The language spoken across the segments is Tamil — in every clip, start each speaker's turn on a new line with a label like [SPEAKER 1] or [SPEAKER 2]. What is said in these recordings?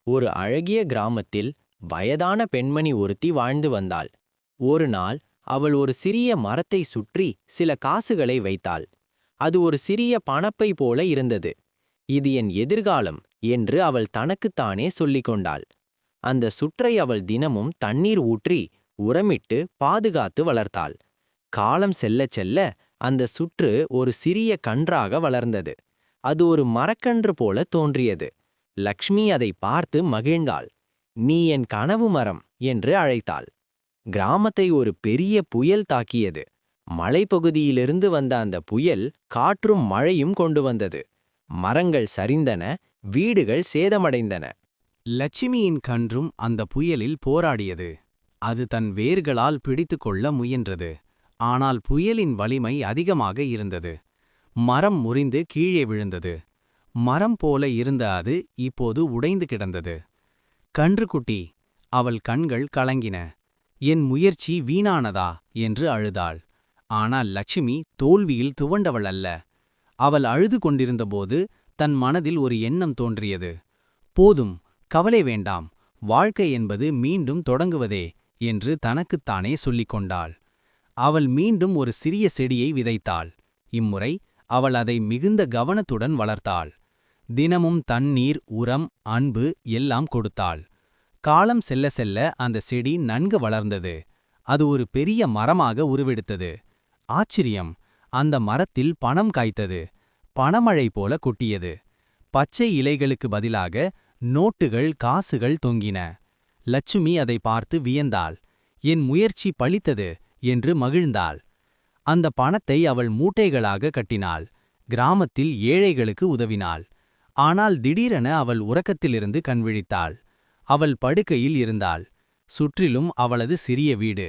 [SPEAKER 1] ஒரு அழகிய கிராமத்தில் வயதான பெண்மணி ஒருத்தி வாழ்ந்து வந்தாள். ஒரு நாள் அவள் ஒரு சிறிய மரத்தை சுற்றி சில காசுகளை வைத்தாள். அது ஒரு சிறிய பணப்பை போல இருந்தது. இது என் எதிர்காலம் என்று அவள் தனக்குத்தானே சொல்லிக் கொண்டாள். அந்த சுற்றை அவள் தினமும் தண்ணீர் ஊற்றி உரமிட்டு பாதுகாத்து வளர்த்தாள். காலம் செல்லச் செல்ல அந்த சுற்று ஒரு சிறிய கன்றாக வளர்ந்தது. அது ஒரு மரக்கன்று போல தோன்றியது. லக்ஷ்மி அதை பார்த்து மகிழ்ந்தாள். நீ என் கனவு மரம் என்று அழைத்தாள். கிராமத்தை ஒரு பெரிய புயல் தாக்கியது. மலைப்பகுதியிலிருந்து வந்த அந்த புயல் காற்றும் மழையும் கொண்டு வந்தது. மரங்கள் சரிந்தன, வீடுகள் சேதமடைந்தன.
[SPEAKER 2] லட்சுமியின் கன்றும் அந்த புயலில் போராடியது. அது தன் வேர்களால் பிடித்துக்கொள்ள முயன்றது. ஆனால் புயலின் வலிமை அதிகமாக இருந்தது. மரம் முறிந்து கீழே விழுந்தது. மரம் போல இருந்த அது இப்போது உடைந்து கிடந்தது. கன்றுக்குட்டி, அவள் கண்கள் கலங்கின. என் முயற்சி வீணானதா என்று அழுதாள். ஆனால் லட்சுமி தோல்வியில் துவண்டவள் அல்ல. அவள் அழுது கொண்டிருந்தபோது தன் மனதில் ஒரு எண்ணம் தோன்றியது. போதும், கவலை வேண்டாம், வாழ்க்கை என்பது மீண்டும் தொடங்குவதே என்று தனக்குத்தானே சொல்லிக் கொண்டாள். அவள் மீண்டும் ஒரு சிறிய செடியை விதைத்தாள். இம்முறை அவள் அதை மிகுந்த கவனத்துடன் வளர்த்தாள். தினமும் தண்ணீர், உரம், அன்பு எல்லாம் கொடுத்தாள். காலம் செல்ல செல்ல அந்த செடி நன்கு வளர்ந்தது. அது ஒரு பெரிய மரமாக உருவெடுத்தது. ஆச்சரியம்! அந்த மரத்தில் பணம் காய்த்தது. பணமழை போல கொட்டியது. பச்சை இலைகளுக்கு பதிலாக நோட்டுகள், காசுகள் தொங்கின. லட்சுமி அதை பார்த்து வியந்தாள். என் முயற்சி பலித்தது என்று மகிழ்ந்தாள். அந்த பணத்தை அவள் மூட்டைகளாக கட்டினாள். கிராமத்தில் ஏழைகளுக்கு உதவினாள். ஆனால் திடீரென அவள் உறக்கத்திலிருந்து கண்விழித்தாள். அவள் படுக்கையில் இருந்தாள். சுற்றிலும் அவளது சிறிய வீடு.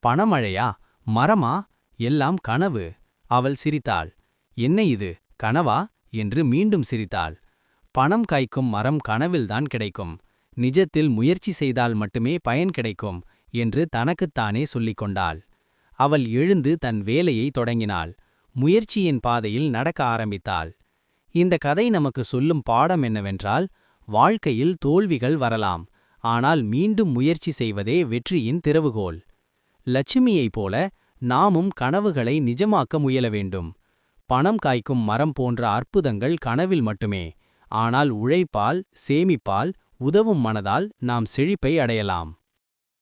[SPEAKER 2] பணமழையா? மரமா? எல்லாம் கனவு. அவள் சிரித்தாள். என்ன இது, கனவா என்று மீண்டும் சிரித்தாள். பணம் காய்க்கும் மரம் கனவில்தான் கிடைக்கும். நிஜத்தில் முயற்சி செய்தால் மட்டுமே பயன் கிடைக்கும் என்று தனக்குத்தானே சொல்லிக் கொண்டாள். அவள் எழுந்து தன் வேலையை தொடங்கினாள். முயற்சியின் பாதையில் நடக்க ஆரம்பித்தாள். இந்த கதை நமக்கு சொல்லும் பாடம் என்னவென்றால், வாழ்க்கையில் தோல்விகள் வரலாம், ஆனால் மீண்டும் முயற்சி செய்வதே வெற்றியின் திறவுகோல். லட்சுமியைப் போல நாமும் கனவுகளை நிஜமாக்க முயல வேண்டும். பணம் காய்க்கும் மரம் போன்ற அற்புதங்கள் கனவில் மட்டுமே. ஆனால் உழைப்பால், சேமிப்பால், உதவும் மனதால் நாம் செழிப்பை அடையலாம்.